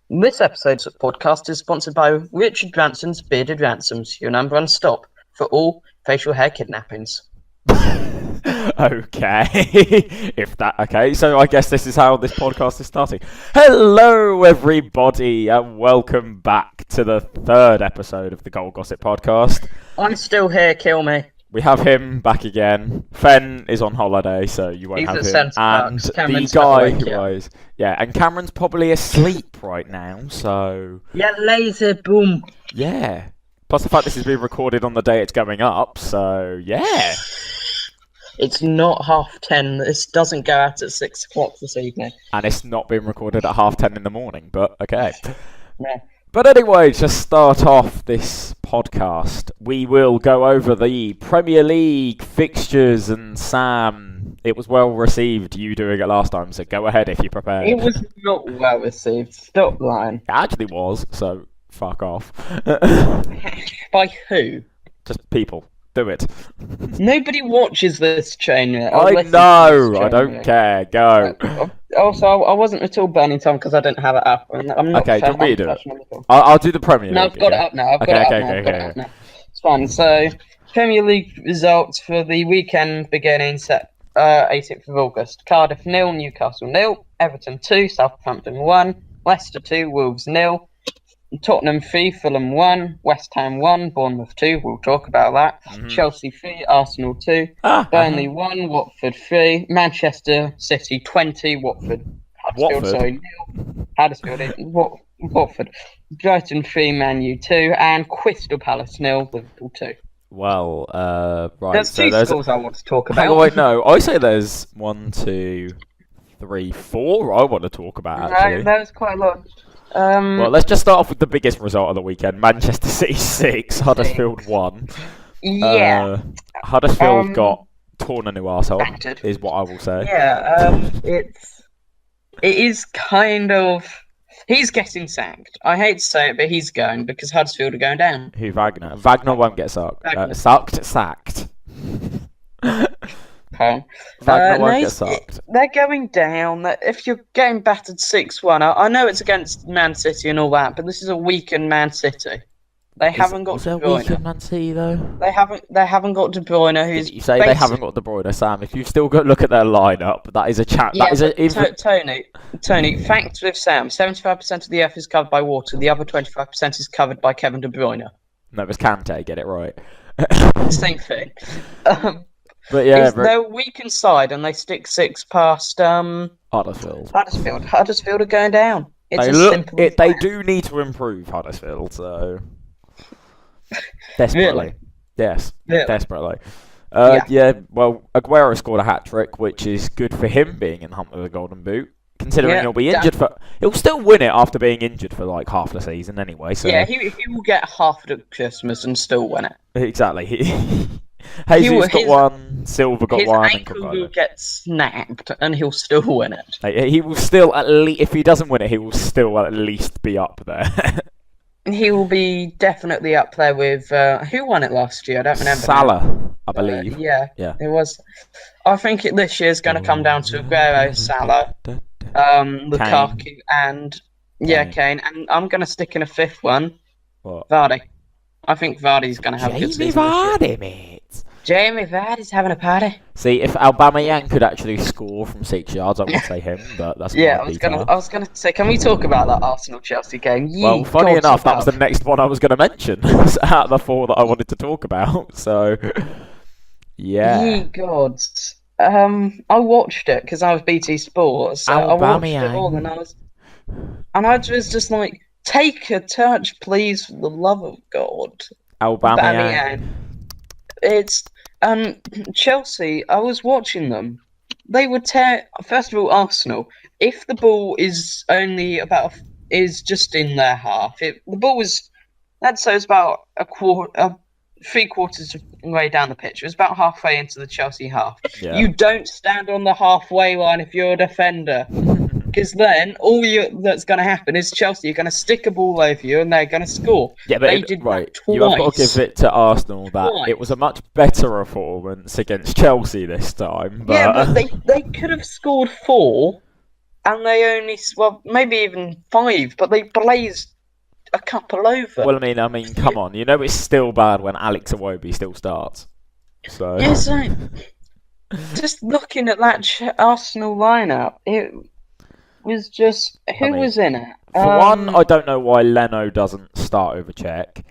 This episode's podcast is sponsored by Richard Branson's Bearded Ransoms, your number one stop for all facial hair kidnappings. Okay, so I guess this is how this podcast is starting. Hello, everybody, and welcome back to the third episode of the Goal Gossip podcast. I'm still here, kill me. We have him back again. Fen is on holiday, so you won't have him. And the guy who was, and Cameron's probably asleep right now, so... Yeah, laser boom. Yeah. Plus the fact this is being recorded on the day it's going up, so yeah. It's not 10:30. This doesn't go out at 6 o'clock this evening. And it's not being recorded at 10:30 in the morning, but okay. Yeah. But anyway, to start off this podcast, we will go over the Premier League fixtures, and Sam, it was well received, you doing it last time, so go ahead if you're prepared. It was not well received. Stop lying. It actually was, so fuck off. By who? Just people. Do it. Nobody watches this chain. I know. I don't care. Go. Also, I wasn't at all burning time because I didn't have it up. I'm not okay, do you want me to do it? I'll do the Premier League. No, I've got it up now. I've got it up now. It's fine. So, Premier League results for the weekend beginning 18th of August. Cardiff 0, Newcastle 0, Everton 2, Southampton 1, Leicester 2, Wolves 0. Tottenham 3, Fulham 1, West Ham 1, Bournemouth 2, we'll talk about that. Mm-hmm. Chelsea 3, Arsenal 2, Burnley 1, Watford 3, Manchester City 20, Huddersfield 0, Watford, Brighton 3, Man U 2, and Crystal Palace 0, Liverpool 2. Well, right. There's two scores I want to talk about. Oh, wait, no, I say there's 1, 2, 3, 4 I want to talk about, actually. No, there's quite a lot. Well, let's just start off with the biggest result of the weekend. Manchester City 6, Huddersfield 1. Yeah. Huddersfield got torn a new arsehole, is what I will say. Yeah, it is kind of... He's getting sacked. I hate to say it, but he's going because Huddersfield are going down. Who, Wagner? Wagner won't get sacked. Sacked. Okay. Wagner won't get sacked. They're going down. If you're getting battered 6-1, I know it's against Man City and all that, but this is a weakened Man City. They haven't got De Bruyne. Weakened Man City though? They haven't got De Bruyne. Who's you say they haven't got De Bruyne, Sam? If you've still got look at their lineup, that is a chat. Yeah, that is Tony. Facts with Sam: 75% of the earth is covered by water. The other 25% is covered by Kevin De Bruyne. No, it was Kante. Get it right. Same thing. But yeah, they're a weakened side, and they stick 6 past Huddersfield. Huddersfield are going down. They do need to improve Huddersfield, so desperately. Really? Yes, really? Desperately. Well, Aguero scored a hat trick, which is good for him being in the hunt with a golden boot. Considering he'll be injured he'll still win it after being injured for like half the season anyway. So yeah, he will get half the Christmas and still win it. Exactly. Jesus got one, Silva got one. His ankle will get snapped, and he'll still win it. He will still at least, if he doesn't win it, he will still at least be up there. He will be definitely up there with who won it last year? I don't remember. Salah, I believe. Yeah, it was. I think this year's going to come down to Aguero, Salah, Lukaku, and Kane. And I'm going to stick in a fifth one. What? Vardy. I think Vardy's going to have a good season. Vardy, mate. Jamie Vardy's having a party. See, if Aubameyang could actually score from 6 yards, I would say him, but that's I was gonna say, can we talk about that Arsenal-Chelsea game? Well, funny enough, that was the next one I was going to mention out of the 4 that I wanted to talk about. So, yeah. Ye gods. I watched it because I was BT Sports. So I watched it all, and I was just like, take a touch, please, for the love of God. Aubameyang. It's Chelsea. I was watching them. They would first of all, Arsenal. If the ball is only is just in their half, the ball was, let's say, it's about three quarters of the way down the pitch. It was about halfway into the Chelsea half. Yeah. You don't stand on the halfway line if you're a defender. Because then that's going to happen is Chelsea are going to stick a ball over you and they're going to score. Yeah, but you have got to give it to Arsenal that it was a much better performance against Chelsea this time. But... Yeah, but they could have scored 4 and they only, well, maybe even 5, but they blazed a couple over. Well, I mean, come on. You know it's still bad when Alex Iwobi still starts. So. Yes, just looking at that Arsenal lineup, it was just who was in it. For one, I don't know why Leno doesn't start over Czech.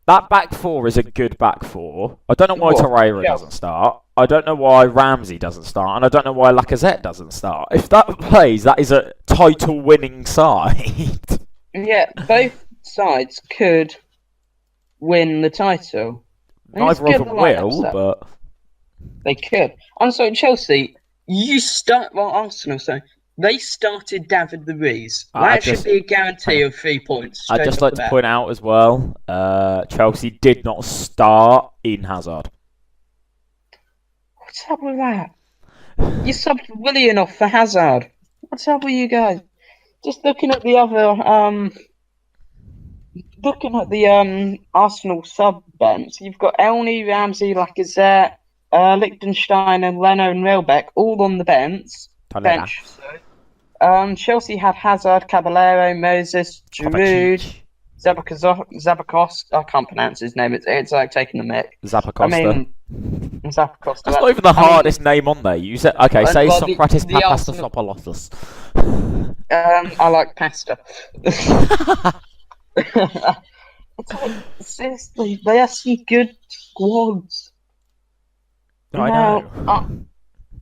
That back four is a good back four. I don't know why Torreira doesn't start. I don't know why Ramsey doesn't start, and I don't know why Lacazette doesn't start. If that plays, that is a title-winning side. Yeah, both sides could win the title. Neither of them will, but they could. And so Chelsea, Arsenal, sorry. They started David Luiz. That should be a guarantee of 3 points. I'd just like to point out as well, Chelsea did not start Eden Hazard. What's up with that? You subbed Willian off for Hazard. What's up with you guys? Just looking at the other, Arsenal sub bench, you've got Elney, Ramsey, Lacazette, Liechtenstein, and Leno and Welbeck all on the bench. Chelsea had Hazard, Caballero, Moses, Giroud, Zabakos. I can't pronounce his name. It's like taking the mic. Zapacosta. Zapacosta. That's not even the hardest name on there. You said say Socrates Papastafopoulos. I like pasta. It's like, seriously, they are some good squads. I know.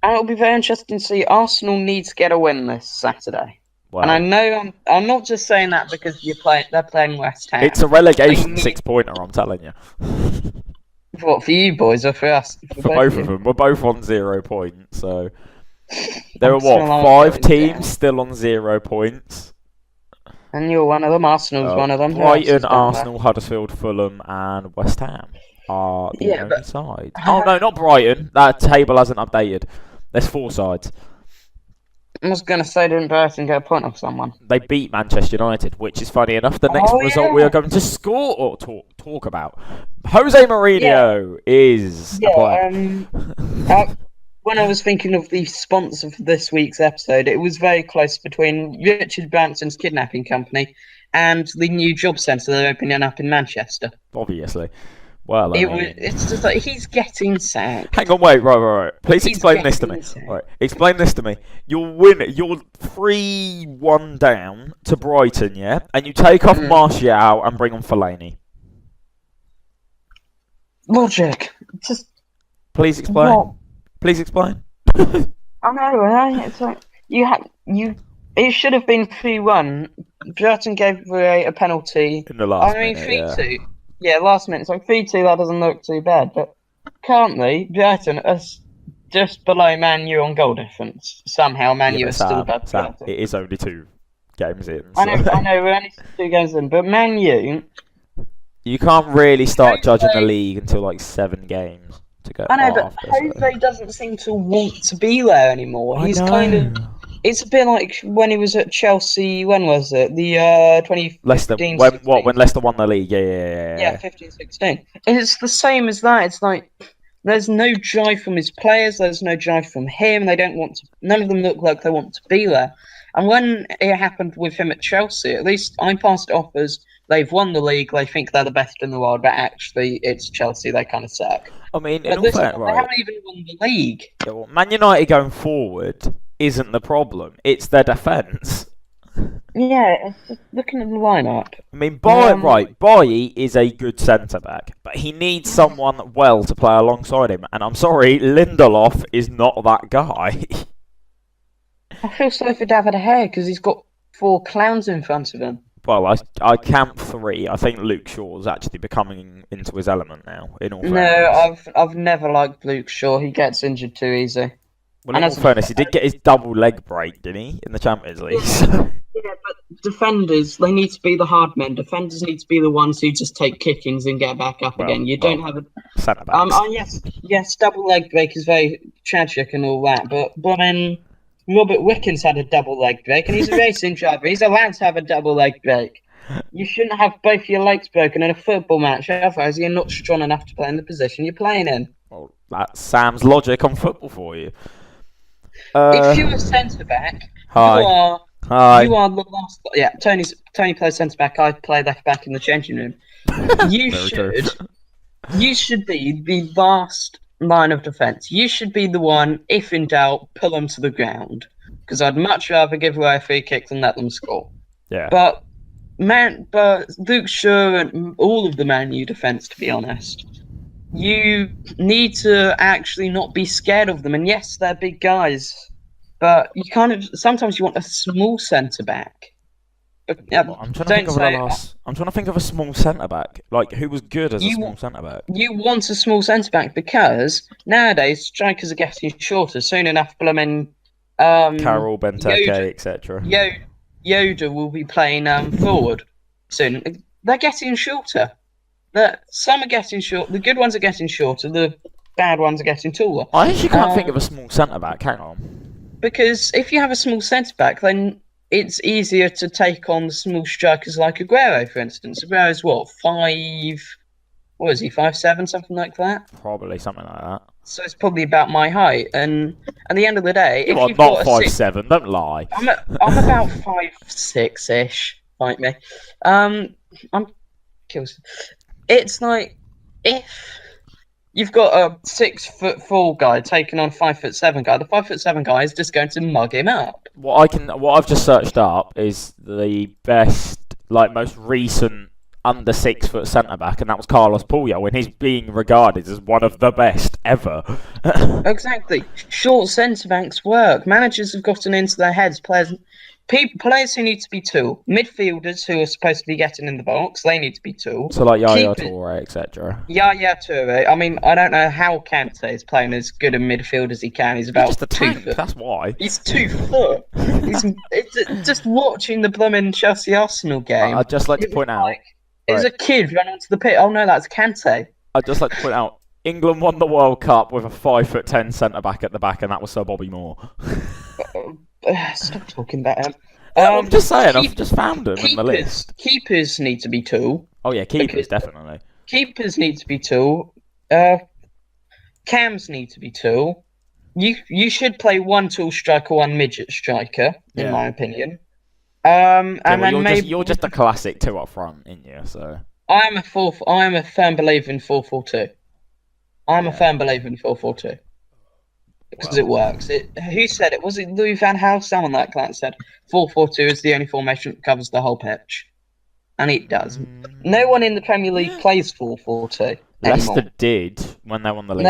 And it'll be very interesting to see. Arsenal need to get a win this Saturday. Well, and I know I'm not just saying that because they're playing West Ham. It's a relegation 6-pointer, I'm telling you. What, for you boys or for us? For both of them. We're both on 0 points, so there are 5 teams still on 0 points. And you're one of them. Arsenal's one of them. Brighton, Arsenal, Huddersfield, Fulham, and West Ham are the only sides. Oh no, not Brighton. That table hasn't updated. There's 4 sides. I was going to say, didn't Brighton get a point off someone? They beat Manchester United, which is funny enough. The next result we are going to score or talk about. Jose Mourinho is a player. When I was thinking of the sponsor for this week's episode, it was very close between Richard Branson's kidnapping company and the new job centre they're opening up in Manchester. Obviously. Well, it's just like he's getting sacked. Hang on, wait, right. Please explain this to me. Right, explain this to me. You're 3-1 down to Brighton, yeah, and you take off Martial and bring on Fellaini. Logic. Just please explain. What? Please explain. I know. It's like it should have been 3-1. Brighton gave away a penalty in the last minute. 3-2. Yeah, last minute. So 3-2, that doesn't look too bad. But currently, Brighton are just below Man U on goal difference. Somehow, Man U is still above Sam, it is only 2 games in. So. I know, we're only 2 games in. But Man U... You can't really start judging the league until like 7 games to go. I know, but Jose doesn't seem to want to be there anymore. He's kind of... It's a bit like when he was at Chelsea. When was it? The 2015. When Leicester won the league? Yeah. 15-16. It's the same as that. It's like there's no drive from his players. There's no drive from him. They don't want to. None of them look like they want to be there. And when it happened with him at Chelsea, at least I passed offers. They've won the league. They think they're the best in the world, but actually, it's Chelsea. They kind of suck. I mean, they haven't even won the league. Yeah, well, Man United going forward isn't the problem. It's their defence. Yeah, it's just looking at the lineup. I mean, Bailly is a good centre-back, but he needs someone well to play alongside him. And I'm sorry, Lindelof is not that guy. I feel sorry for David De Gea because he's got 4 clowns in front of him. Well, I count 3. I think Luke Shaw's actually becoming into his element now. In all fairness. No, I've never liked Luke Shaw. He gets injured too easy. Well, in all fairness, he did get his double leg break, didn't he, in the Champions League? Yeah, but defenders, they need to be the hard men. Defenders need to be the ones who just take kickings and get back up again. You don't have a centre-backs. Yes, double leg break is very tragic and all that, but then Robert Wickens had a double leg break, and he's a racing driver. He's allowed to have a double leg break. You shouldn't have both your legs broken in a football match, otherwise you're not strong enough to play in the position you're playing in. Well, that's Sam's logic on football for you. If you're a centre-back You Hi. are Hi. you are the last. Yeah, Tony plays centre back. I play left back in the changing room. You Very true. should be the last line of defence. You should be the one, if in doubt, pull them to the ground. Because I'd much rather give away a free kick than let them score. Yeah. But Luke Shaw and all of the Man U defence, to be honest, you need to actually not be scared of them. And yes, they're big guys, but you kind of sometimes you want a small centre back. But Well, I'm trying to think don't of the say last. I'm trying to think of a small centre back, like who was good as a you small centre back. you want a small centre back because nowadays strikers are getting shorter. Soon enough, blooming Carroll, Yoda, Benteke, etc. Yoda will be playing forward soon. They're getting shorter. Some are getting short. The good ones are getting shorter. The bad ones are getting taller. I actually can't think of a small centre back. Hang on. Because if you have a small centre back, then it's easier to take on the small strikers like Aguero, for instance. Aguero's what, 5? What is he, 5'7", something like that? Probably something like that. So it's probably about my height. And at the end of the day, You if are you've not got a 5'7". Don't lie. I'm about 5'6" ish. Fight me. I'm kills. It's like if you've got a 6'4" guy taking on 5'7" guy, the 5'7" guy is just going to mug him up. What I've just searched up is the best, like most recent under 6 foot centre back, and that was Carlos Puyol, and he's being regarded as one of the best ever. Exactly. Short centre backs work. Managers have gotten into their heads. Players who need to be tall. Midfielders who are supposed to be getting in the box, they need to be tall. So like Yaya Toure, etc. Yeah, Toure. I mean, I don't know how Kante is playing as good a midfield as he can. He's about Just a 2 tank. foot. That's why. He's 2 foot. It's just watching the blooming Chelsea Arsenal game. I'd just like to point out. It was a kid run onto the pitch. Oh no, that's Kante. I'd just like to point out. England won the World Cup with a 5'10" centre back at the back, and that was Sir Bobby Moore. Stop talking about him. I'm just saying, I've just found him in the list. Keepers need to be tall. Oh yeah, keepers definitely. Keepers need to be tall. Cams need to be tall. You should play one tall striker, one midget striker, in my opinion. And then maybe you're just a classic 2 up front, ain't you? So I am a firm believer in 4-4-2. I'm a firm believer in 4-4-2 because it works. Who said it? Was it Louis van Gaal? Someone like that said 4-4-2 is the only formation that covers the whole pitch, and it does. No one in the Premier League plays 4-4-2 anymore. Leicester did when they won the league.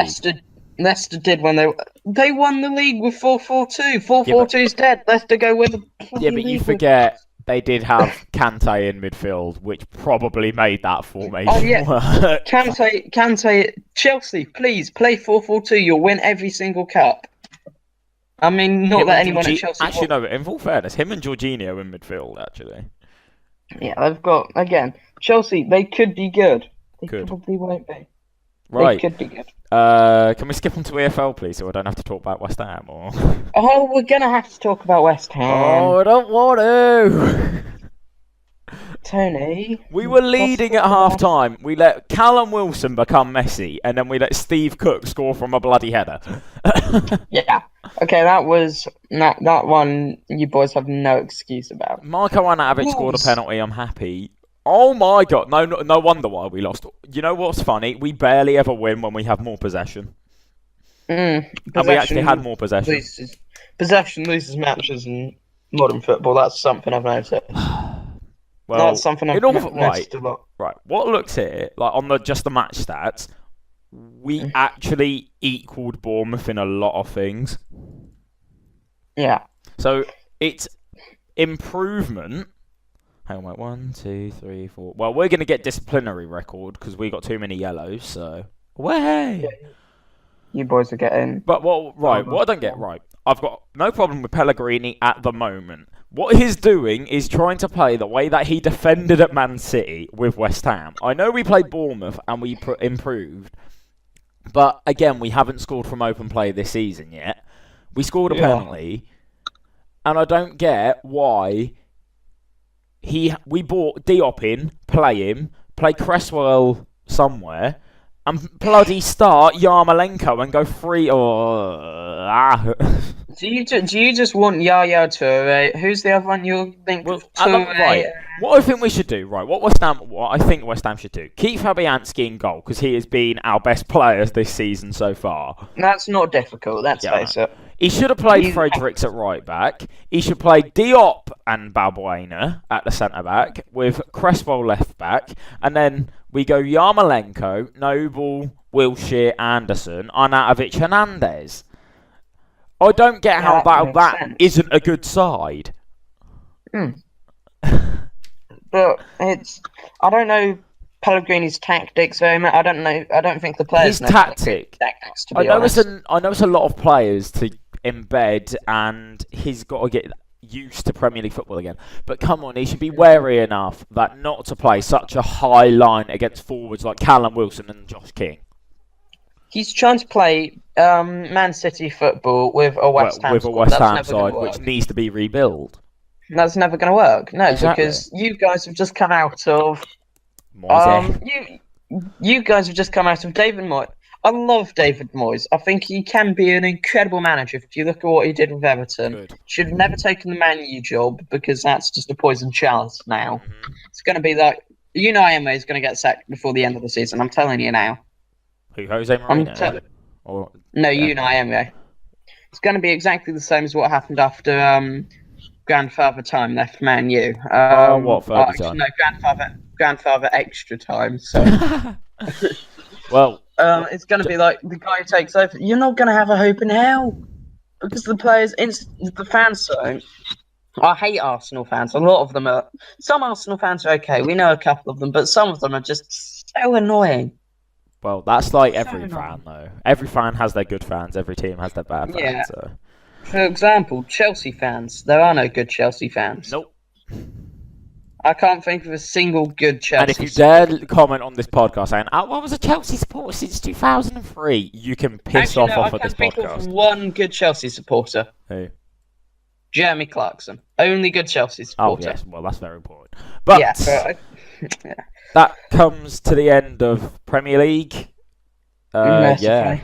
Leicester did when they won the league with 4-4-2. 4-4-2 is dead. Leicester go with the Yeah, but you forget they did have Kante in midfield, which probably made that formation work. Kante, Chelsea, please play 4-4-2. You'll win every single cup. I mean, not that anyone at Chelsea. Actually, no. In full fairness, him and Jorginho in midfield. Actually, yeah, they've got again Chelsea. They could be good. They probably won't be. Right. They could be good. Can we skip on to EFL, please, so I don't have to talk about West Ham? Or Oh, we're gonna have to talk about West Ham. oh, I don't want to. Tony, We were leading at half time. We let Callum Wilson become Messi, and then we let Steve Cook score from a bloody header. Yeah. Okay, that one. You boys have no excuse about. Marko Arnautovic scored a penalty. I'm happy. Oh my god! No wonder why we lost. You know what's funny? We barely ever win when we have more possession. And we actually had more possession. Possession loses matches in modern football. That's something I've noticed. Well, that's something I've noticed a lot. Right. What looks here, like on just the match stats, we actually equalled Bournemouth in a lot of things. Yeah. So it's improvement. Hang on, wait. 1, 2, 3, 4. Well, we're going to get disciplinary record because we got too many yellows. So, way. Yeah. You boys are getting. But what I don't get right, I've got no problem with Pellegrini at the moment. What he's doing is trying to play the way that he defended at Man City with West Ham. I know we played Bournemouth and we improved, but again, we haven't scored from open play this season yet. We scored a penalty, and I don't get why we brought Diop in, play Cresswell somewhere, and bloody start Yarmolenko and go free. Do you just want Yaya Toure? Who's the other one you think? Well, Toure. right. What I think we should do, right? What I think West Ham should do. Keep Fabianski in goal because he has been our best player this season so far. That's not difficult. Let's face it. He should have played Fredericks at right back. He should play Diop and Balbuena at the centre back with Crespo left back, and then we go Yarmolenko, Noble, Wilshere, Anderson, Arnautovic, Hernandez. I don't get how that isn't a good side. But I don't know Pellegrini's tactics very much. I don't think the players know his tactics. I know it's a lot of players to embed, and he's got to get used to Premier League football again. But come on, he should be wary enough that not to play such a high line against forwards like Callum Wilson and Josh King. He's trying to play Man City football with a West Ham side which needs to be rebuilt. That's never going to work. No, because you guys have just come out of you guys have just come out of David Moyes. I love David Moyes. I think he can be an incredible manager. If you look at what he did with Everton, should have never taken the Man U job because that's just a poison chalice now. It's going to be like Unai Emery is going to get sacked before the end of the season. I'm telling you now. Who, Jose Mourinho? Unai Emery. It's going to be exactly the same as what happened after grandfather time left Man U. What further time? No, grandfather extra time. So, well, it's going to be like the guy who takes over. You're not going to have a hope in hell because the players, the fans don't. I hate Arsenal fans. A lot of them are. Some Arsenal fans are okay. We know a couple of them, but some of them are just so annoying. Well, that's like every fan, though. Every fan has their good fans. Every team has their bad fans. Yeah. So. For example, Chelsea fans. There are no good Chelsea fans. Nope. I can't think of a single good Chelsea And if you dare comment on this podcast saying, I was a Chelsea supporter since 2003, you can piss off of this podcast. I can think of one good Chelsea supporter. Who? Jeremy Clarkson. Only good Chelsea supporter. Oh, yes. Well, that's very important. But... yeah. That comes to the end of Premier League. Yeah.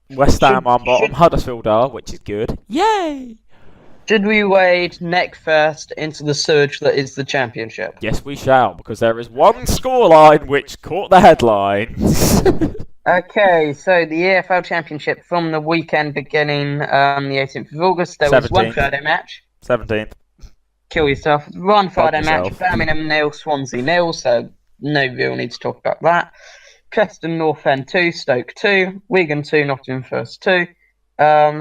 West Ham on bottom, Huddersfield are, which is good. Yay! Should we wade neck first into the surge that is the Championship? Yes, we shall, because there is one scoreline which caught the headlines. Okay, so the EFL Championship from the weekend beginning the 18th of August. There was 17th. One Friday match. 17th. Kill yourself. One Friday match, Birmingham 0, Swansea 0, so no real need to talk about that. Preston North End 2, Stoke 2, Wigan 2, Nottingham Forest 2,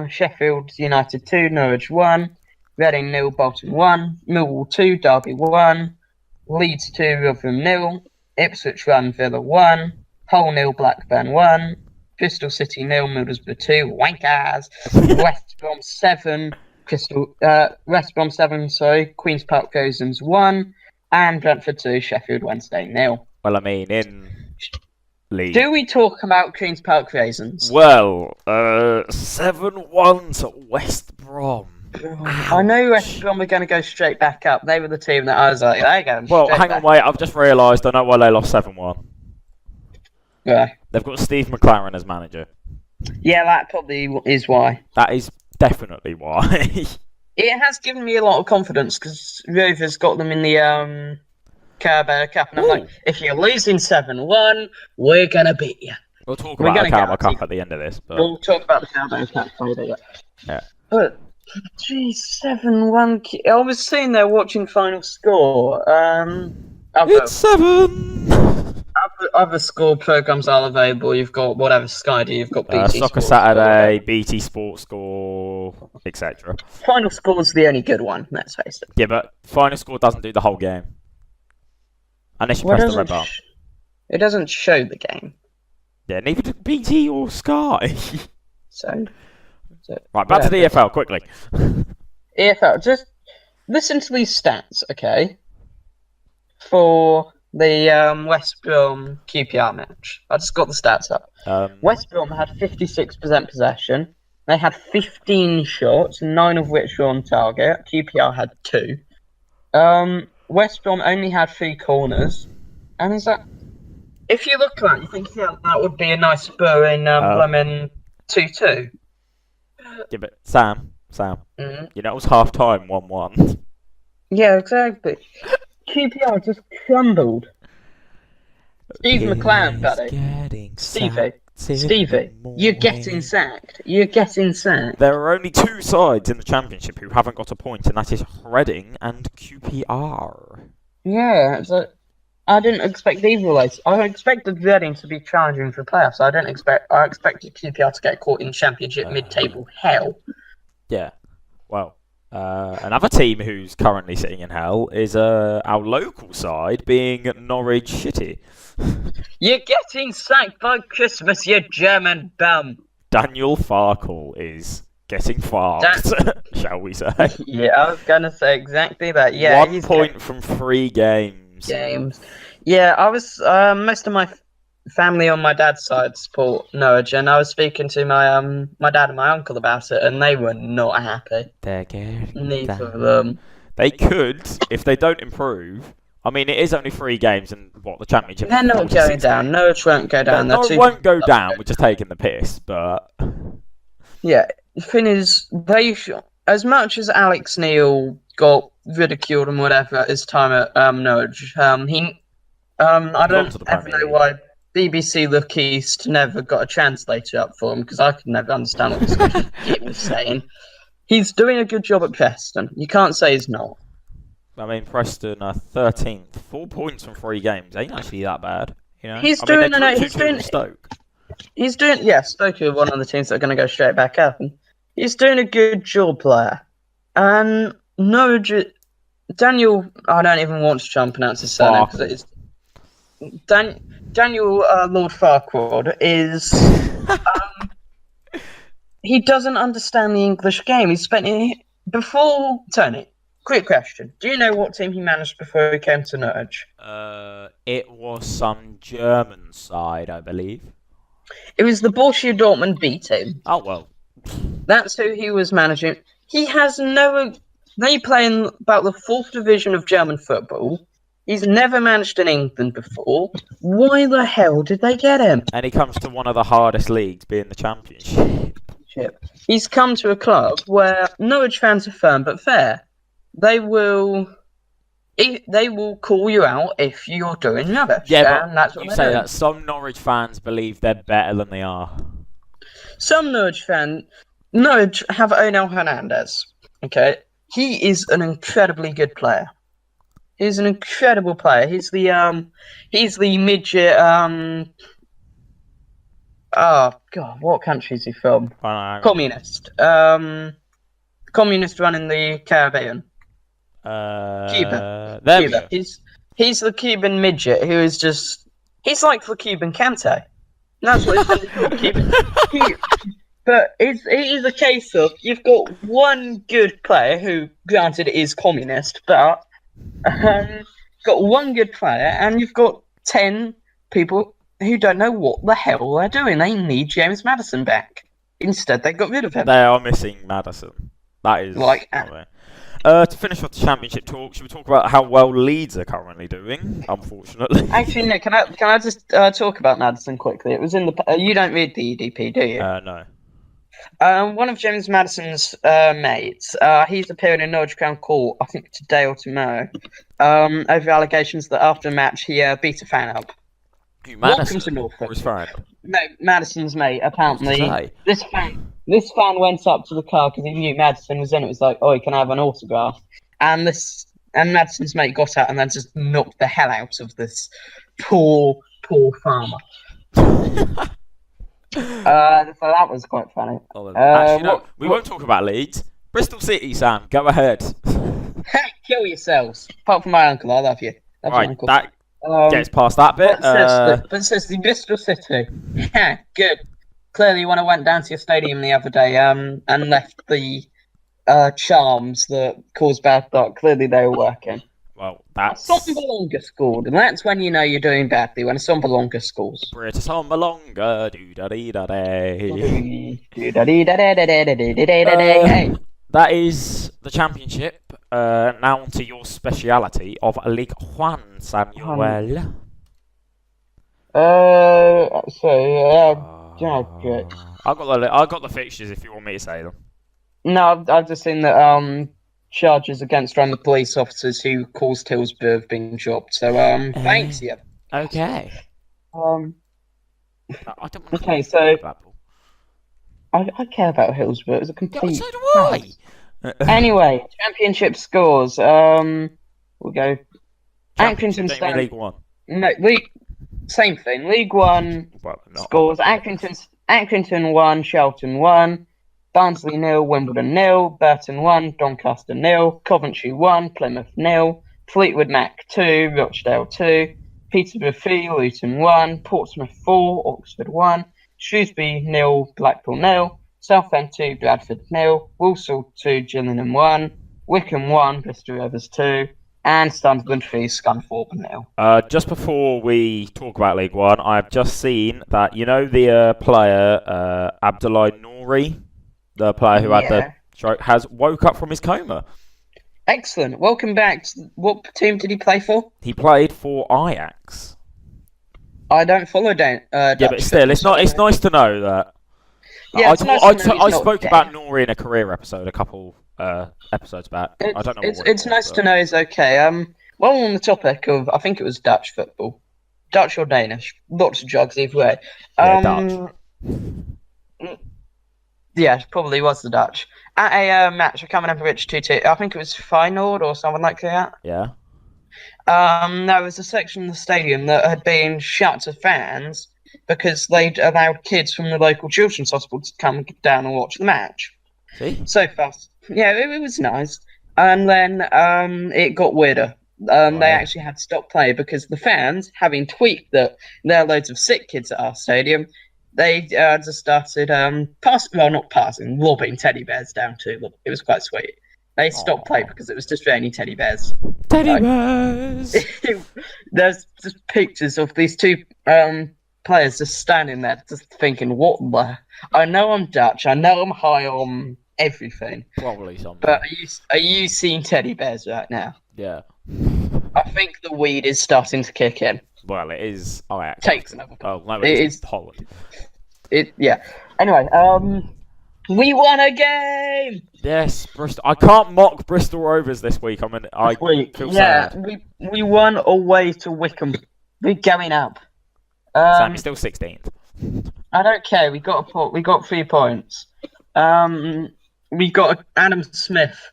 Sheffield United 2, Norwich 1, Reading 0, Bolton 1, Millwall 2, Derby 1, Leeds 2, Rotherham 0, Ipswich 1, Villa 1, Hull 0, Blackburn 1, Bristol City 0, Middlesbrough 2, Wankers, West Brom 7, Queen's Park Gosens 1, and Brentford 2, Sheffield Wednesday 0. Well, I mean, in league. Do we talk about Queen's Park Raisins? Well, 7-1 to West Brom. I know West Brom are going to go straight back up. They were the team that I was like, they're going Well, hang on, wait. I've just realised I know why they lost 7-1. Yeah. They've got Steve McLaren as manager. Yeah, that probably is why. That is definitely why. It has given me a lot of confidence because Rovers got them in the Carabao Cup, and I'm like, if you're losing 7-1, we're going to beat you. We'll talk about the Carabao Cup at the end of this. But... We'll talk about the Carabao Cup later. Yeah. But, geez, 7-1. I was sitting there watching final score. It's 7! Other score programs are available. You've got whatever Sky do. You've got BT Soccer Sports Saturday, BT Sports Score, etc. Final score is the only good one. Let's face it. Yeah, but final score doesn't do the whole game. Unless you press the red button. It doesn't show the game. Yeah, neither do BT or Sky. So right, back to the EFL quickly. EFL, just listen to these stats, okay? For the West Brom QPR match. I just got the stats up. West Brom had 56% possession. They had 15 shots, 9 of which were on target. QPR had 2. West Brom only had 3 corners. And is that... If you look at that, you think, yeah, that would be a nice spur in Lemon 2-2. Yeah, but Sam, Sam. Mhm. You know it was half time 1-1. Yeah, exactly. QPR just crumbled. Steve McLaren, He's buddy. getting Stevie. sacked in the Stevie. You're getting morning. sacked. You're getting sacked. There are only two sides in the Championship who haven't got a point, and that is Reading and QPR. Yeah, so I didn't expect either of those. I expected Reading to be challenging for playoffs. I expected QPR to get caught in Championship mid-table hell. Yeah. Well, another team who's currently sitting in hell is our local side, being Norwich City. You're getting sacked by Christmas, you German bum. Daniel Farkle is getting farked, shall we say? Yeah, I was gonna say exactly that. Yeah, 1 he's point from 3 games. Yeah, I was. Most of my family on my dad's side support Norwich, and I was speaking to my dad and my uncle about it, and they were not happy. They're getting Neither down. of them. They could, if they don't improve. I mean, it is only 3 games, and the Championship? They're not going down. Norwich won't go down. No, won't go down. We're just taking the piss, but yeah, the thing is, as much as Alex Neil got ridiculed and whatever at his time at Norwich, I don't ever know why BBC Look East never got a translator up for him, because I could never understand what this kid was saying. He's doing a good job at Preston. You can't say he's not. I mean, Preston are 13th, 4 points from 3 games. Ain't actually that bad, you know. He's Stoke. Stoke are one of the teams that are going to go straight back up. And he's doing a good job, player. And Norwich, Daniel, I don't even want to try and pronounce his surname because it is Daniel Lord Farquaad is. He doesn't understand the English game. He's spent before Tony. Quick question: do you know what team he managed before he came to Norwich? It was some German side, I believe. It was the Borussia Dortmund B team. Oh well. That's who he was managing. He has no. They play in about the 4th division of German football. He's never managed in England before. Why the hell did they get him? And he comes to one of the hardest leagues, being the Championship. He's come to a club where Norwich fans are firm but fair. They will call you out if you're doing rubbish. Yeah, and that's what you they're say doing. that some Norwich fans believe they're better than they are. Some Norwich have Onel Hernandez. Okay, he is an incredibly good player. He's an incredible player. He's the midget. Oh God, what country is he from? Communist. Communist running the Caribbean. Cuba. Cuba. He's the Cuban midget who is he's like the Cuban Kante. That's what he's called, Cuban. But it is a case of you've got one good player who, granted, is communist, but got one good player, and you've got 10 people who don't know what the hell they're doing. They need James Maddison back. Instead, they got rid of him. They are missing Maddison. That is to finish off the Championship talk, should we talk about how well Leeds are currently doing? Unfortunately. Actually, no. Can I just talk about Maddison quickly? It was in the. You don't read the EDP, do you? No. One of James Maddison's mates, he's appearing in Norwich Crown Court, I think today or tomorrow, over allegations that after a match he beat a fan up. Who, Welcome to Norfolk. His friend? No, Maddison's mate. Apparently, this fan went up to the car because he knew Maddison was in it. It was like, "Oh, can I have an autograph?" And Maddison's mate got out and then just knocked the hell out of this poor farmer. So that was quite funny. Actually, no, we won't talk about Leeds. Bristol City, Sam, go ahead. Kill yourselves. Apart from my uncle, I love you. Right, that gets past that bit. But says the Bristol City. Yeah, good. Clearly, when I went down to your stadium the other day and left the charms that caused bad luck, clearly they were working. Well, that's... Sombalonga scored, and that's when you know you're doing badly, when a Sombalonga scores. British Sombalonga, that is the Championship. Now on to your speciality of Ligue 1, Samuel. Okay. I got the fixtures if you want me to say them. No, I've just seen that charges against one of the police officers who caused Hillsborough have been dropped. So thanks, yeah. Okay. Um, I don't want to okay, comment so on Blackpool. I care about Hillsborough. It was a Yeah, so complete do I. house. Anyway, championship scores. We'll go. Championship, Accrington don't you mean stand. League One? No, same thing. League One Well, not scores. Accrington 1, Shelton 1, Barnsley 0, Wimbledon 0, Burton 1, Doncaster 0, Coventry 1, Plymouth 0, Fleetwood Mac 2, Rochdale 2, Peterborough 3, Luton 1, Portsmouth 4, Oxford 1, Shrewsbury 0, Blackpool 0, Southend 2, Bradford 0, Walsall 2, Gillingham 1, Wickham 1, Bristol Rovers 2, and Sunderland 3, Scunthorpe 0. Just before we talk about League One, I've just seen that the player Abdullah Nouri, the player who had the Yeah. stroke, has woke up from his coma. Excellent. Welcome back. What team did he play for? He played for Ajax. I don't follow Dutch Yeah, but still, it's not. It's nice to know that. Yeah, it's nice to know he's I not spoke dead. about Nouri in a career episode a couple episodes back. I don't know. It's nice to know he's okay. While on the topic of, I think it was Dutch football, Dutch or Danish, lots of jugs either way. Yeah, Dutch. Yeah, it probably was the Dutch. At a match, I can't remember which two teams. I think it was Feyenoord or someone like that. Yeah. There was a section of the stadium that had been shut to fans because they'd allowed kids from the local children's hospital to come down and watch the match. See? So fast. Yeah, it was nice. And then it got weirder. Right. They actually had to stop play because the fans, having tweaked that there are loads of sick kids at our stadium, they just started lobbing teddy bears down to them. It was quite sweet. They stopped play because it was just raining teddy bears. Teddy bears. There's just pictures of these two players just standing there, just thinking, "What the? I know I'm Dutch. I know I'm high on everything. Probably something. But are you seeing teddy bears right now? Yeah. I think the weed is starting to kick in. Well, it is Ajax. Takes another. Oh no, It it's is Holland. Yeah. Anyway, we won a game. Yes, Bristol. I can't mock Bristol Rovers this week. I feel sad. we won away to Wickham. We're going up. Sam, you're still 16th. I don't care. We got 3 points. We got Adam Smith.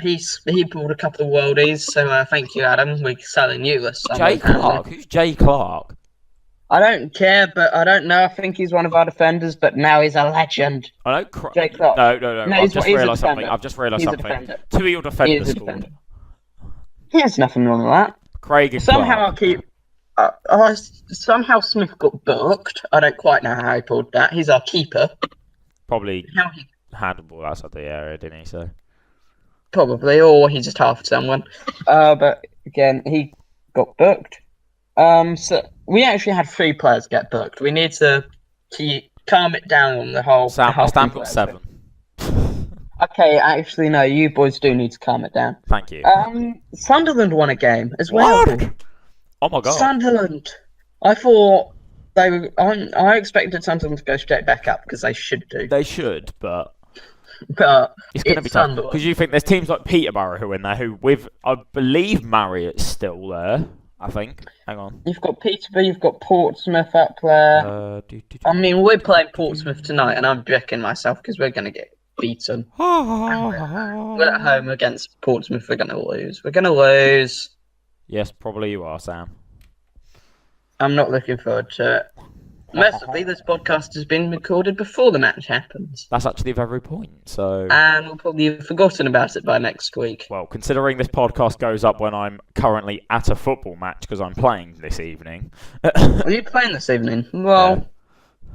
He pulled a couple of worldies, so thank you, Adam. We're selling you this summer. Jay Clark? Who's Jay Clark? I don't care, but I don't know. I think he's one of our defenders, but now he's a legend. I know. Jay Clark. No. I've just realised something. He's a defender. Two of your defenders He is a scored. defender. There's nothing wrong with that. Craig and Somehow Clark. somehow Smith got booked. I don't quite know how he pulled that. He's our keeper. Probably How he handled ball outside the area, didn't he? So Probably, or he just halved someone. But again, he got booked. So we actually had 3 players get booked. We need to calm it down on the whole. Sam the whole got 7. Okay, actually, no. You boys do need to calm it down. Thank you. Sunderland won a game as well. What? Oh my god. Sunderland. I thought they were. I expected Sunderland to go straight back up because they should do. They should, but It's going to be tough. Sunderland. Because you think there's teams like Peterborough who are in there who, I believe Marriott's still there. I think. Hang on. You've got Peterborough, you've got Portsmouth up there. I mean, we're playing Portsmouth tonight, and I'm wrecking myself because we're going to get beaten. We're at home against Portsmouth. We're going to lose. We're going to lose. Yes, probably you are, Sam. I'm not looking forward to it. Mercifully, this podcast has been recorded before the match happens. That's actually a very point. So, and we'll probably have forgotten about it by next week. Well, considering this podcast goes up when I'm currently at a football match because I'm playing this evening. Are you playing this evening? Well,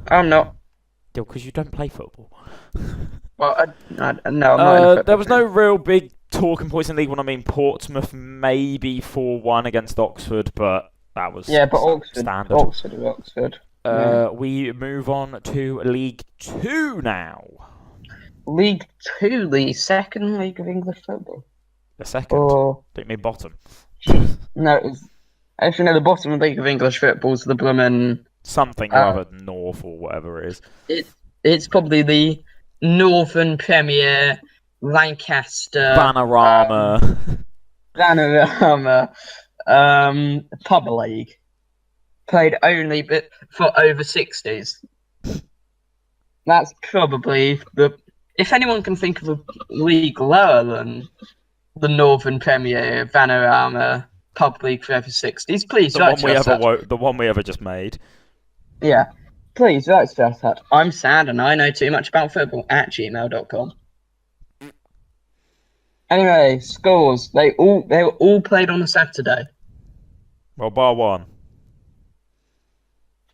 I'm not. Still, because you don't play football. Well, no, I'm not. There was no real big talking points in League One. I mean, Portsmouth maybe 4-1 against Oxford, but that was standard. Oxford. We move on to League 2 now. League 2, the second league of English football. The second? Don't you mean bottom? No, actually, no, the bottom league of English football is the Bloomin'... Something or other, North or whatever it is. It's probably the Northern Premier, Lancaster, Panorama. Panorama, Pub League. Played only but for over 60s. That's probably the. If anyone can think of a league lower than the Northern Premier, Panorama, Pub League for over 60s, please write to us. The one we ever just made. Yeah. Please write to us at I'm sad and I know too much about football at gmail.com. Anyway, scores. They were all played on a Saturday. Well, bar one.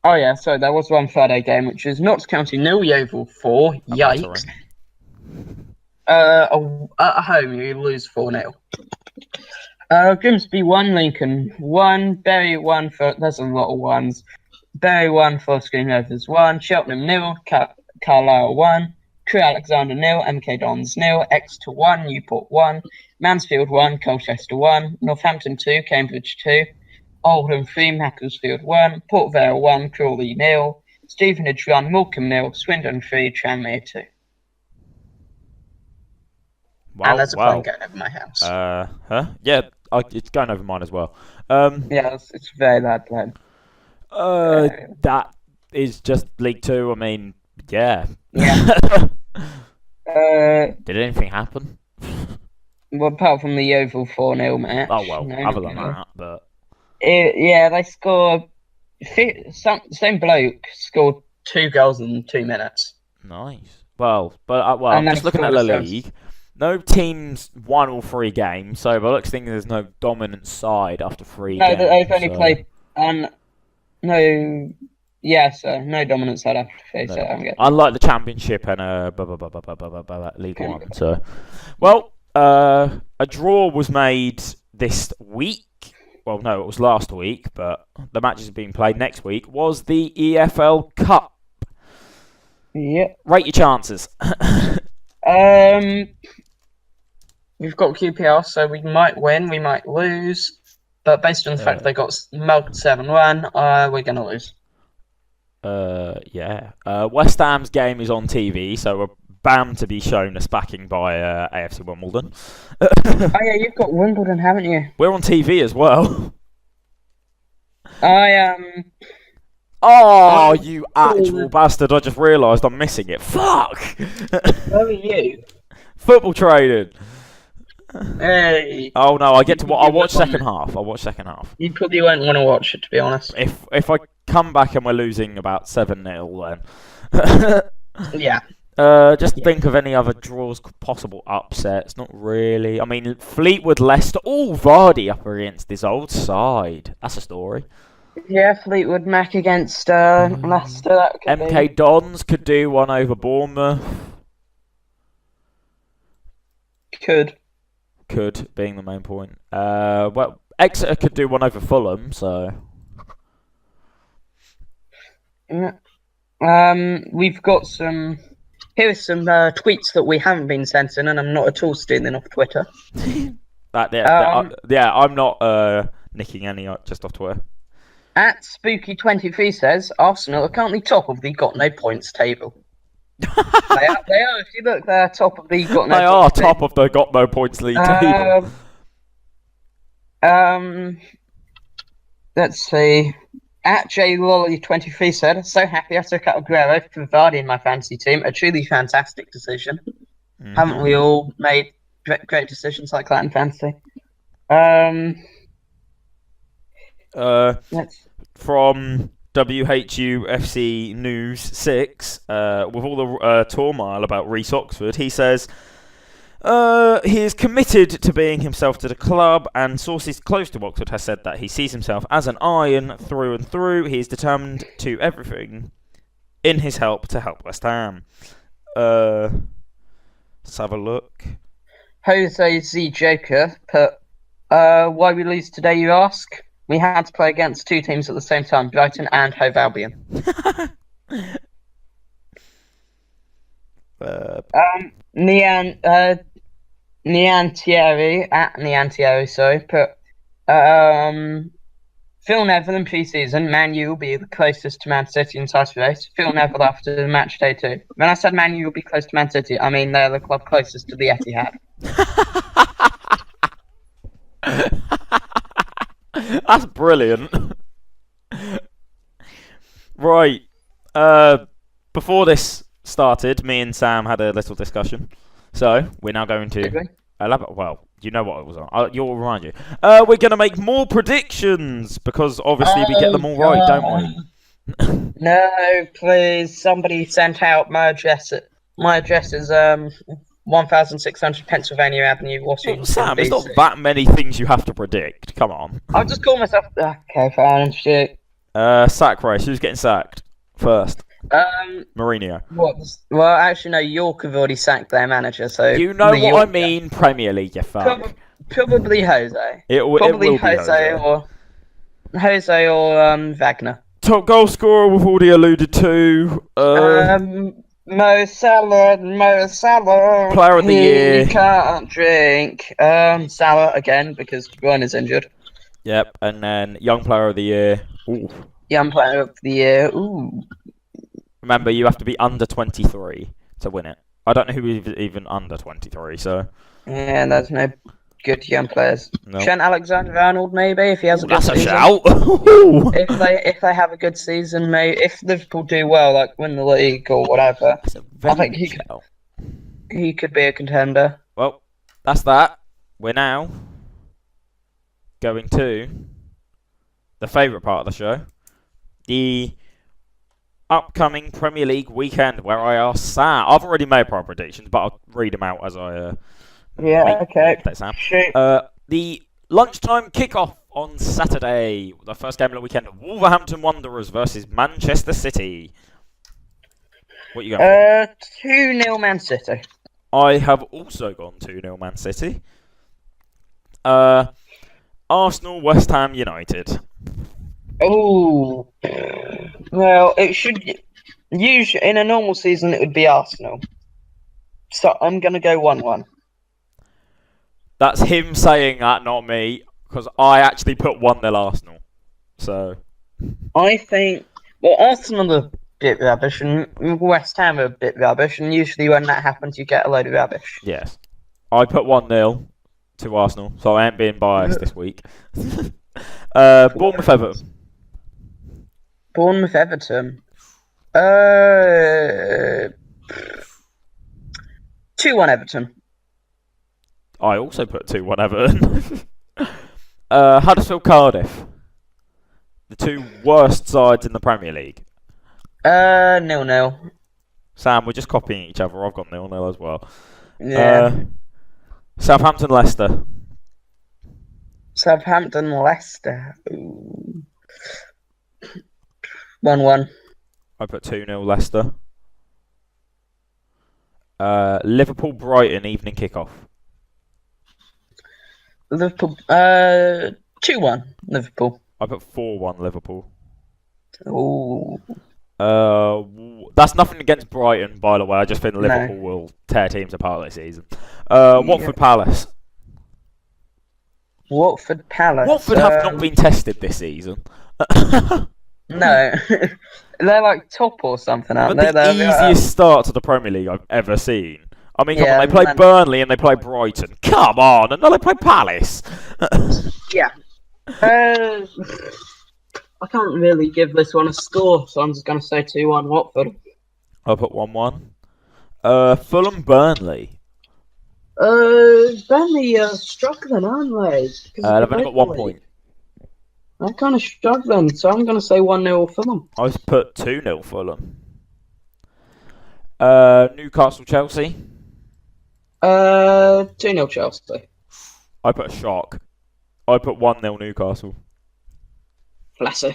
Oh yeah, so there was one Friday game, which is Notts County 0, Yeovil 4. Yikes. At home you lose 4-0. Grimsby 1, Lincoln 1, Bury 1 for there's a lot of ones. Bury 1, Forest Green Rovers 1, Cheltenham 0, Carlisle 1, Crewe Alexander 0, MK Dons 0, Exeter 1, Newport 1, Mansfield 1, Colchester 1, Northampton 2, Cambridge 2, Oldham 3, Macclesfield 1, Port Vale 1, Crawley 0, Stevenage 1, Morecambe 0, Swindon 3, Tranmere 2. Wow, and there's a plane going over my house. Yeah, it's going over mine as well. Yeah, it's a very loud plane. That is just League Two. I mean, yeah. Did anything happen? Well, apart from the Yeovil 4-0 match. Oh well, other than that, but they scored. Same bloke scored 2 goals in 2 minutes. Nice. Well, I'm just looking at the league. No teams won all 3 games, so by looks of things, there's no dominant side after 3 games. No, they've only played. No dominant side after 3. No. So unlike the Championship and League One. So, well, a draw was made this week. Well, no, it was last week, but the matches have been played next week. Was the EFL Cup? Yep. Rate your chances. We've got QPR, so we might win, we might lose. But based on the fact they got mugged 7-1, we're going to lose. Yeah. West Ham's game is on TV, so we're bound to be shown as backing by AFC Wimbledon. Oh yeah, you've got Wimbledon, haven't you? We're on TV as well. Oh, you actual bastard, I just realised I'm missing it. Fuck! Where are you? Football trading. Hey. Oh no, I'll watch second half. You probably won't want to watch it, to be honest. If I come back and we're losing about 7-0 then. Yeah. Just think of any other draws, possible upsets. Not really. I mean, Fleetwood, Leicester. Oh, Vardy up against his old side. That's a story. Yeah, Fleetwood Mac against Leicester. That could MK Dons could do one over Bournemouth. Could, being the main point. Well, Exeter could do one over Fulham, so. We've got some. Here are some tweets that we haven't been sent in, and I'm not at all stealing off Twitter. I'm not nicking any just off Twitter. At Spooky23 says Arsenal are currently top of the got no points table. they are. If you look, they're top of the got no. They are top of the got no points league table. Let's see. At JLolly23 said, so happy I took out Aguero for Vardy in my fantasy team. A truly fantastic decision. Mm-hmm. Haven't we all made great decisions like that in fantasy? From WHUFC News 6, with all the turmoil about Reece Oxford, he says he is committed to being himself to the club, and sources close to Oxford have said that he sees himself as an iron through and through. He is determined to everything in his help to help West Ham. Let's have a look. Jose Z Joker put, why we lose today, you ask? We had to play against 2 teams at the same time, Brighton and Hove Albion. Niantieri, put Phil Neville in pre-season, Man U will be the closest to Man City in title race. Phil Neville after the match day 2. When I said Man U will be close to Man City, I mean they're the club closest to the Etihad. That's brilliant. Right. Before this started, me and Sam had a little discussion. So we're now going to elaborate. Well, you know what it was on. You'll remind you. We're going to make more predictions because obviously we get them all right, don't we? No, please. Somebody sent out my address. My address is 1600 Pennsylvania Avenue, Washington, Sam, DC. it's not that many things you have to predict. Come on. I'll just call myself. Okay, fine. Shit. Sack race. Who's getting sacked first? Mourinho. What? Well, actually, no. York have already sacked their manager, so you know what I mean. Premier League, you fuck. Probably Jose. Probably Jose or Wagner. Top goal scorer we've already alluded to. Mo Salah. Player of the year. He can't drink. Salah again because Ryan is injured. Yep, and then young player of the year. Ooh. Young player of the year. Ooh. Remember, you have to be under 23 to win it. I don't know who is even under 23, so... Yeah, there's no good young players. Nope. Trent Alexander-Arnold, maybe, if he has a good season. That's a shout! if they have a good season, maybe. If Liverpool do well, like win the league or whatever, I think he could be a contender. Well, that's that. We're now going to the favourite part of the show. The upcoming Premier League weekend where I asked Sam. I've already made my predictions, but I'll read them out as I okay. Sam. The lunchtime kickoff on Saturday. The first game of the weekend. Wolverhampton Wanderers versus Manchester City. What you going for? 2-0 Man City. I have also gone 2-0 Man City. Arsenal West Ham United. Oh, well, it should. Usually, in a normal season, it would be Arsenal. So I'm gonna go 1-1. That's him saying that, not me, because I actually put 1-0 Arsenal. So I think Arsenal are a bit rubbish, and West Ham are a bit rubbish, and usually when that happens, you get a load of rubbish. Yes, I put 1-0 to Arsenal, so I ain't being biased this week. Bournemouth Everton. Bournemouth Everton. 2-1 Everton. I also put 2-1 Everton. Huddersfield Cardiff. The two worst sides in the Premier League. 0-0. Sam, we're just copying each other. I've got 0-0 as well. Yeah. Southampton Leicester. Southampton Leicester. 1-1. I put 2-0 Leicester. Liverpool Brighton evening kickoff. Liverpool. 2-1 Liverpool. I put 4-1 Liverpool. Ooh. That's nothing against Brighton, by the way. I just think Liverpool will tear teams apart this season. Watford Palace. Watford Palace. Watford have not been tested this season. No. They're like top or something, aren't they? The easiest start to the Premier League I've ever seen. I mean, come on, they play Burnley and they play Brighton. Come on, and now they play Palace. Yeah. I can't really give this one a score, so I'm just going to say 2-1 Watford. I'll put 1-1. Fulham Burnley. Burnley are struggling, aren't they? They've only got 1 point. They're kind of struggling, so I'm going to say 1-0 Fulham. I've put 2-0 Fulham. Newcastle Chelsea. 2-0 Chelsea. I put a shock. I put 1-0 Newcastle. Bless her.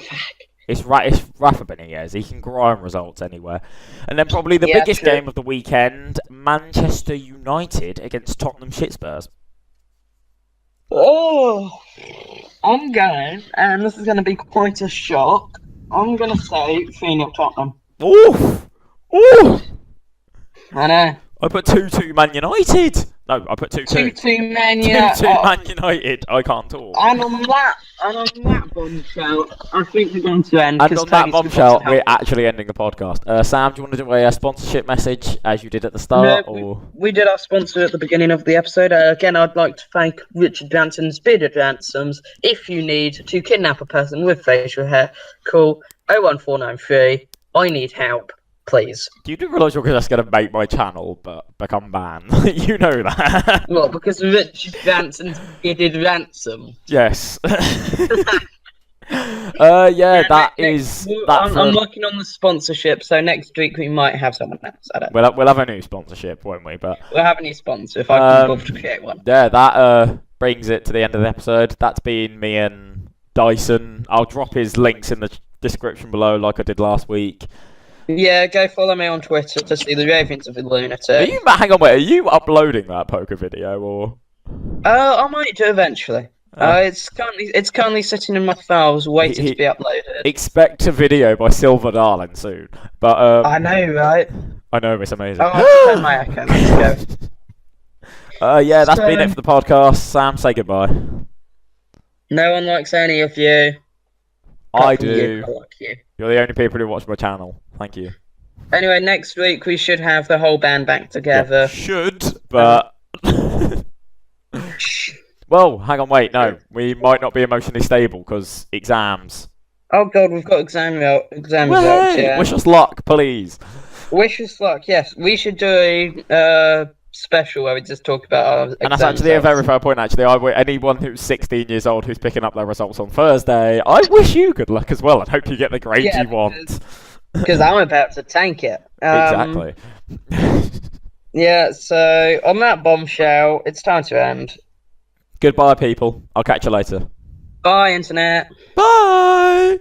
It's Rafa Benitez. He can grind results anywhere. And then probably the biggest game of the weekend, Manchester United against Tottenham Shitspurs. Oh, I'm going, and this is going to be quite a shock. I'm going to say 3-0 Tottenham. Oof! Oof! I know. I put 2-2 Man United. No, I put 2-2. 2-2 Man 2-2 United. Man United. I can't talk. And on that bombshell, I think we're going to end. And on that bombshell, we're actually ending the podcast. Sam, do you want to do a sponsorship message as you did at the start? No, we did our sponsor at the beginning of the episode. Again, I'd like to thank Richard Branson's Bearded Ransoms. If you need to kidnap a person with facial hair, call 01493. I need help. Please. You do realise you're just going to make my channel but become banned? You know that. Well, because of Richard Branson's Bearded Ransom. Yes. That is. I'm working on the sponsorship, so next week we might have someone else. I don't know. We'll have a new sponsorship, won't we? But we'll have a new sponsor if I can bother to create one. Yeah, that brings it to the end of the episode. That's been me and Dyson. I'll drop his links in the description below, like I did last week. Yeah, go follow me on Twitter to see the ravings of a lunatic. Hang on, wait. Are you uploading that poker video or? I might do eventually. It's currently sitting in my files, waiting to be uploaded. Expect a video by Silver Darling soon. But I know, right? I know, it's amazing. Oh, I turn my echo. Let's go. That's been it for the podcast. Sam, say goodbye. No one likes any of you. I do. You. I like you. You're the only people who watch my channel. Thank you. Anyway, next week we should have the whole band back together. Yeah, should, but. Well, hang on, wait, no. We might not be emotionally stable because exams. Oh god, we've got exam results, yeah. Wish us luck, please. Wish us luck, yes. We should do a special where we just talk about our exam. And that's actually a very fair point, actually. Anyone who's 16 years old who's picking up their results on Thursday, I wish you good luck as well and hope you get the grades you want. Because I'm about to tank it. Exactly. Yeah, so on that bombshell, it's time to end. Goodbye, people. I'll catch you later. Bye, Internet. Bye!